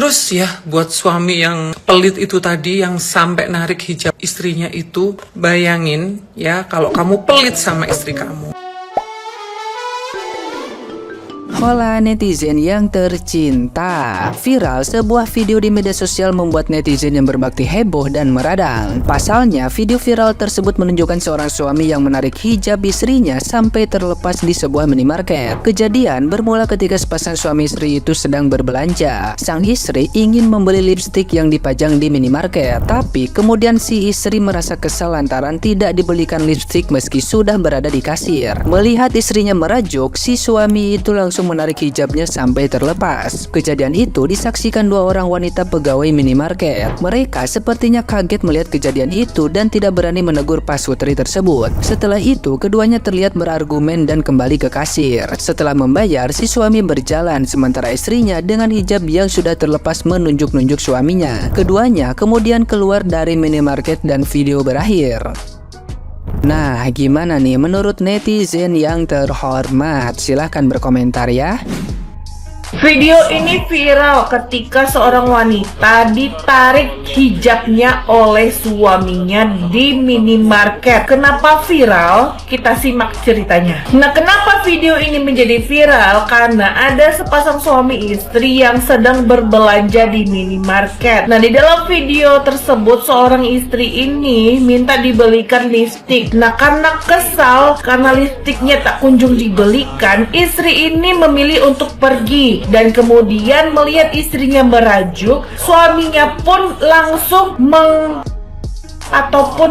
Terus ya, buat suami yang pelit itu tadi, yang sampai narik hijab istrinya itu, bayangin ya kalau kamu pelit sama istri kamu. Hola netizen yang tercinta. Viral sebuah video di media sosial membuat netizen yang berbakti heboh dan meradang. Pasalnya, video viral tersebut menunjukkan seorang suami yang menarik hijab istrinya sampai terlepas di sebuah minimarket. Kejadian bermula ketika sepasang suami istri itu sedang berbelanja. Sang istri ingin membeli lipstik yang dipajang di minimarket, tapi kemudian si istri merasa kesal lantaran tidak dibelikan lipstik meski sudah berada di kasir. Melihat istrinya merajuk, si suami itu langsung menarik hijabnya sampai terlepas. Kejadian itu disaksikan dua orang wanita pegawai minimarket. Mereka sepertinya kaget melihat kejadian itu dan tidak berani menegur pasutri tersebut. Setelah itu, keduanya terlihat berargumen dan kembali ke kasir. Setelah membayar, si suami berjalan sementara istrinya dengan hijab yang sudah terlepas menunjuk-nunjuk suaminya. Keduanya kemudian keluar dari minimarket dan video berakhir. Nah, gimana nih menurut netizen yang terhormat? Silahkan berkomentar ya. Video ini viral ketika seorang wanita ditarik hijabnya oleh suaminya di minimarket. Kenapa viral? Kita simak ceritanya. Nah, kenapa video ini menjadi viral? Karena ada sepasang suami istri yang sedang berbelanja di minimarket. Nah, di dalam video tersebut seorang istri ini minta dibelikan lipstik. Nah, karena kesal karena lipstiknya tak kunjung dibelikan, istri ini memilih untuk pergi. Dan kemudian melihat istrinya merajuk, suaminya pun langsung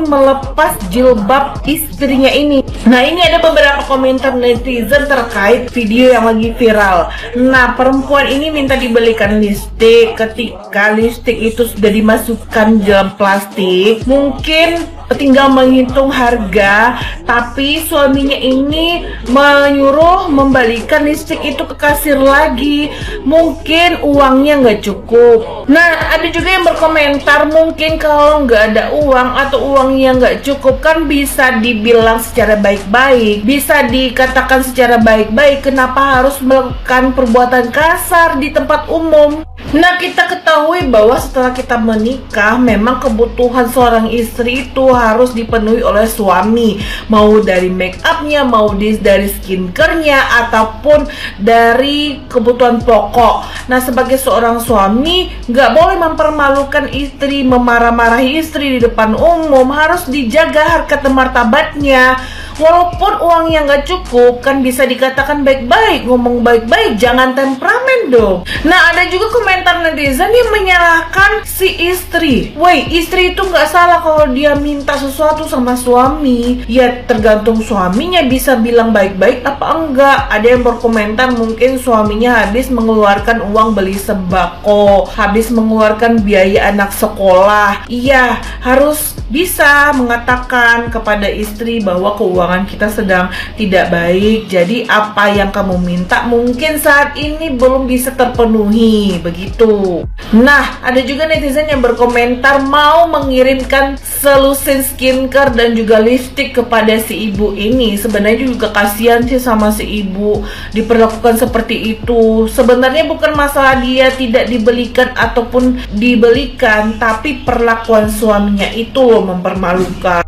melepas jilbab istrinya ini. Nah, ini ada beberapa komentar netizen terkait video yang lagi viral. Nah, perempuan ini minta dibelikan lipstik. Ketika lipstik itu sudah dimasukkan dalam plastik, mungkin tinggal menghitung harga, tapi suaminya ini menyuruh membalikan lipstik itu ke kasir lagi. Mungkin uangnya nggak cukup. Nah, ada juga yang berkomentar mungkin kalau nggak ada uang atau uangnya nggak cukup kan bisa dibilang secara baik-baik, bisa dikatakan secara baik-baik. Kenapa harus melakukan perbuatan kasar di tempat umum? Nah, kita ketahui bahwa setelah kita menikah, memang kebutuhan seorang istri itu harus dipenuhi oleh suami, mau dari make upnya, mau dari skincare-nya, ataupun dari kebutuhan pokok. Nah, sebagai seorang suami, nggak boleh mempermalukan istri, memarah-marahi istri di depan umum, harus dijaga harkat dan martabatnya. Walaupun uangnya nggak cukup, kan bisa dikatakan baik-baik, ngomong baik-baik, jangan temperamen dong. Nah, ada juga komentar netizen yang menyalahkan si istri. Woi, istri itu nggak salah kalau dia minta sesuatu sama suami. Ya, tergantung suaminya bisa bilang baik-baik apa enggak. Ada yang berkomentar mungkin suaminya habis mengeluarkan uang beli sembako, habis mengeluarkan biaya anak sekolah. Iya, harus bisa mengatakan kepada istri bahwa keuangan kita sedang tidak baik. Jadi apa yang kamu minta mungkin saat ini belum bisa terpenuhi, begitu. Nah, ada juga netizen yang berkomentar mau mengirimkan selusin skincare dan juga lipstik kepada si ibu ini. Sebenarnya juga kasihan sih sama si ibu diperlakukan seperti itu. Sebenarnya bukan masalah dia tidak dibelikan ataupun dibelikan, tapi perlakuan suaminya itu loh mempermalukan.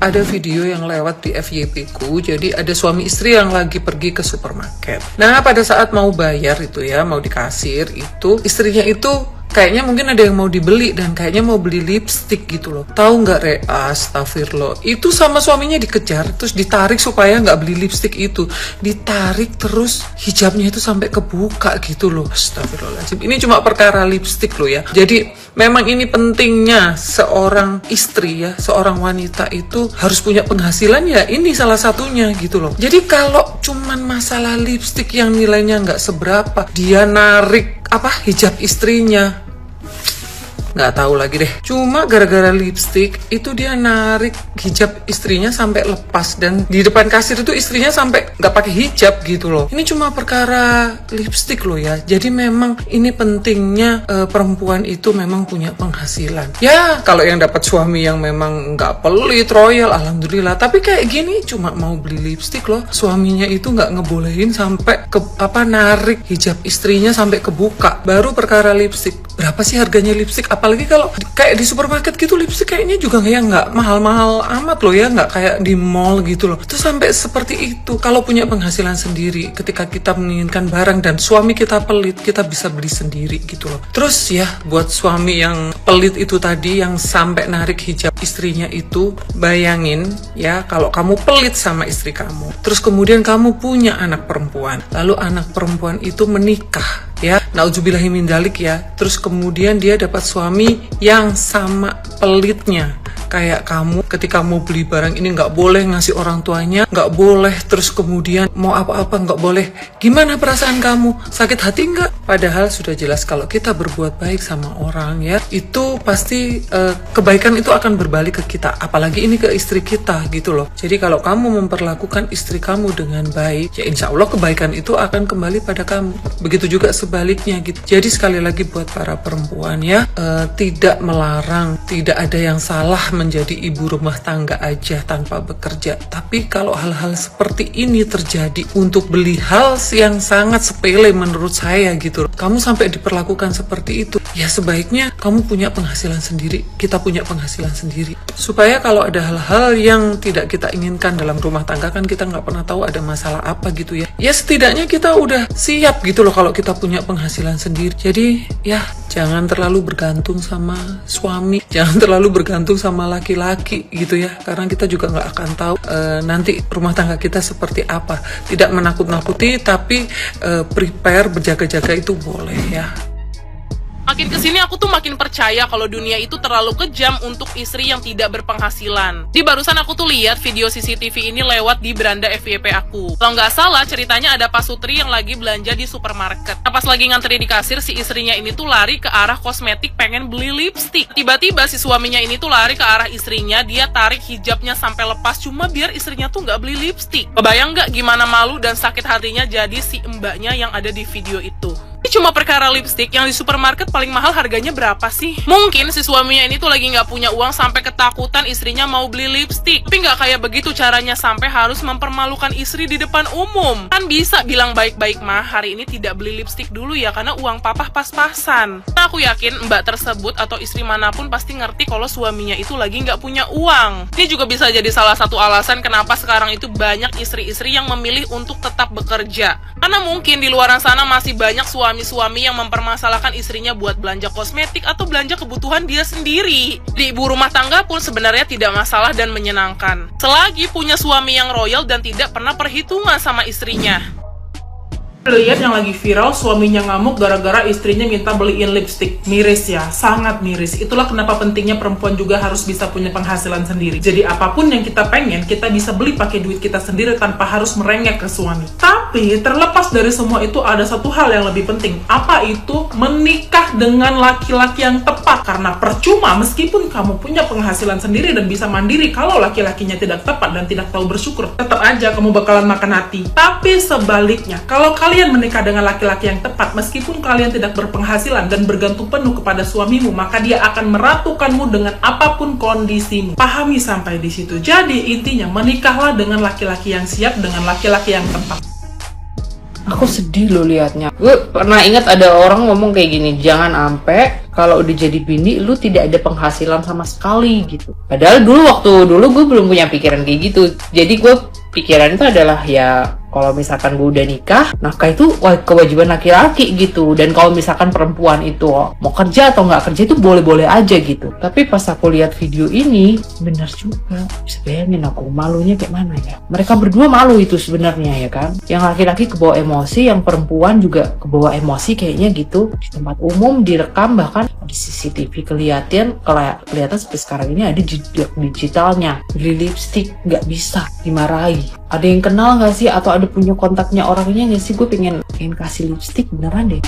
Ada video yang lewat di FYP ku, jadi ada suami istri yang lagi pergi ke supermarket. Nah, pada saat mau bayar itu ya, mau di kasir itu, istrinya itu kayaknya mungkin ada yang mau dibeli dan kayaknya mau beli lipstick gitu loh. Tahu nggak, astagfirullah, itu sama suaminya dikejar terus ditarik supaya nggak beli lipstick itu, ditarik terus hijabnya itu sampai kebuka gitu loh. Astagfirullahaladzim, ini cuma perkara lipstick loh ya. Jadi memang ini pentingnya seorang istri ya, seorang wanita itu harus punya penghasilan ya, ini salah satunya gitu loh. Jadi kalau cuman masalah lipstick yang nilainya nggak seberapa, dia narik hijab istrinya, nggak tahu lagi deh. Cuma gara-gara lipstick itu dia narik hijab istrinya sampai lepas, dan di depan kasir itu istrinya sampai nggak pakai hijab gitu loh. Ini cuma perkara lipstick loh ya. Jadi memang ini pentingnya perempuan itu memang punya penghasilan. Ya kalau yang dapat suami yang memang nggak pelit, royal, alhamdulillah. Tapi kayak gini cuma mau beli lipstick loh, suaminya itu nggak ngebolehin sampai ke narik hijab istrinya sampai kebuka. Baru perkara lipstick, berapa sih harganya lipstick? Apalagi kalau kayak di supermarket gitu, lipstick kayaknya juga kayak nggak mahal-mahal amat loh ya, nggak kayak di mall gitu loh. Itu sampai seperti itu. Kalau punya penghasilan sendiri, ketika kita menginginkan barang dan suami kita pelit, kita bisa beli sendiri gitu loh. Terus ya buat suami yang pelit itu tadi, yang sampai narik hijab istrinya itu, bayangin ya kalau kamu pelit sama istri kamu, terus kemudian kamu punya anak perempuan, lalu anak perempuan itu menikah ya, nauzubillahi min dzalik ya, terus kemudian dia dapat suami yang sama pelitnya kayak kamu. Ketika mau beli barang ini nggak boleh ngasih orang tuanya, nggak boleh, terus kemudian mau apa-apa nggak boleh. Gimana perasaan kamu? Sakit hati nggak? Padahal sudah jelas kalau kita berbuat baik sama orang ya, itu pasti kebaikan itu akan berbalik ke kita, apalagi ini ke istri kita gitu loh. Jadi kalau kamu memperlakukan istri kamu dengan baik, ya insya Allah kebaikan itu akan kembali pada kamu. Begitu juga sebaliknya gitu. Jadi sekali lagi buat para perempuan ya, tidak melarang, tidak ada yang salah menjadi ibu rumah tangga aja tanpa bekerja. Tapi kalau hal-hal seperti ini terjadi untuk beli hal yang sangat sepele menurut saya gitu, kamu sampai diperlakukan seperti itu, ya sebaiknya kamu punya penghasilan sendiri, kita punya penghasilan sendiri, supaya kalau ada hal-hal yang tidak kita inginkan dalam rumah tangga, kan kita nggak pernah tahu ada masalah apa gitu ya. Ya setidaknya kita udah siap gitu loh kalau kita punya penghasilan sendiri. Jadi ya jangan terlalu bergantung sama suami, jangan terlalu bergantung sama laki-laki gitu ya, karena kita juga nggak akan tahu nanti rumah tangga kita seperti apa. Tidak menakut-nakuti, tapi prepare, berjaga-jaga itu boleh ya. Makin kesini aku tuh makin percaya kalau dunia itu terlalu kejam untuk istri yang tidak berpenghasilan. Di barusan aku tuh lihat video CCTV ini lewat di beranda FYP aku. Kalau nggak salah ceritanya ada Pak Sutri yang lagi belanja di supermarket. Nah, pas lagi ngantri di kasir, si istrinya ini tuh lari ke arah kosmetik pengen beli lipstick. Tiba-tiba si suaminya ini tuh lari ke arah istrinya, dia tarik hijabnya sampai lepas cuma biar istrinya tuh nggak beli lipstick. Kebayang nggak gimana malu dan sakit hatinya jadi si mbaknya yang ada di video itu. Ini cuma perkara lipstick yang di supermarket paling mahal harganya berapa sih? Mungkin si suaminya ini tuh lagi nggak punya uang sampai ketakutan istrinya mau beli lipstick. Tapi nggak kayak begitu caranya sampai harus mempermalukan istri di depan umum. Kan bisa bilang baik-baik mah hari ini tidak beli lipstick dulu ya karena uang papa pas-pasan. Nah aku yakin mbak tersebut atau istri manapun pasti ngerti kalau suaminya itu lagi nggak punya uang. Ini juga bisa jadi salah satu alasan kenapa sekarang itu banyak istri-istri yang memilih untuk tetap bekerja. Karena mungkin di luar sana masih banyak suami-suami yang mempermasalahkan istrinya buat belanja kosmetik atau belanja kebutuhan dia sendiri. Di ibu rumah tangga pun sebenarnya tidak masalah dan menyenangkan, selagi punya suami yang royal dan tidak pernah perhitungan sama istrinya. Lihat yang lagi viral, suaminya ngamuk gara-gara istrinya minta beliin lipstick. Miris ya, sangat miris. Itulah kenapa pentingnya perempuan juga harus bisa punya penghasilan sendiri. Jadi apapun yang kita pengen, kita bisa beli pakai duit kita sendiri tanpa harus merengek ke suami. Tapi terlepas dari semua itu ada satu hal yang lebih penting. Apa itu? Menikah dengan laki-laki yang tepat. Karena percuma meskipun kamu punya penghasilan sendiri dan bisa mandiri, kalau laki-lakinya tidak tepat dan tidak tahu bersyukur, tetap aja kamu bakalan makan hati. Tapi sebaliknya, kalau kalian menikah dengan laki-laki yang tepat, meskipun kalian tidak berpenghasilan dan bergantung penuh kepada suamimu, maka dia akan meratukanmu dengan apapun kondisimu. Pahami sampai di situ. Jadi intinya menikahlah dengan laki-laki yang siap, dengan laki-laki yang tepat. Aku sedih loh liatnya. Gue pernah ingat ada orang ngomong kayak gini, jangan ampe kalau udah jadi bini lu tidak ada penghasilan sama sekali gitu. Padahal waktu dulu gue belum punya pikiran kayak gitu. Jadi gue pikiran itu adalah ya kalau misalkan gue udah nikah, nafkah itu kewajiban laki-laki gitu. Dan kalau misalkan perempuan itu mau kerja atau nggak kerja itu boleh-boleh aja gitu. Tapi pas aku lihat video ini, benar juga. Bisa bayangin aku malunya kayak mana ya. Mereka berdua malu itu sebenarnya ya kan. Yang laki-laki kebawa emosi, yang perempuan juga kebawa emosi kayaknya gitu. Di tempat umum direkam, bahkan di CCTV kelihatan sampai sekarang ini ada jejak digitalnya. Beli lipstick nggak bisa, dimarahi. Ada yang kenal nggak sih atau ada punya kontaknya orangnya nggak sih? Gue pengen kasih lipstick beneran deh.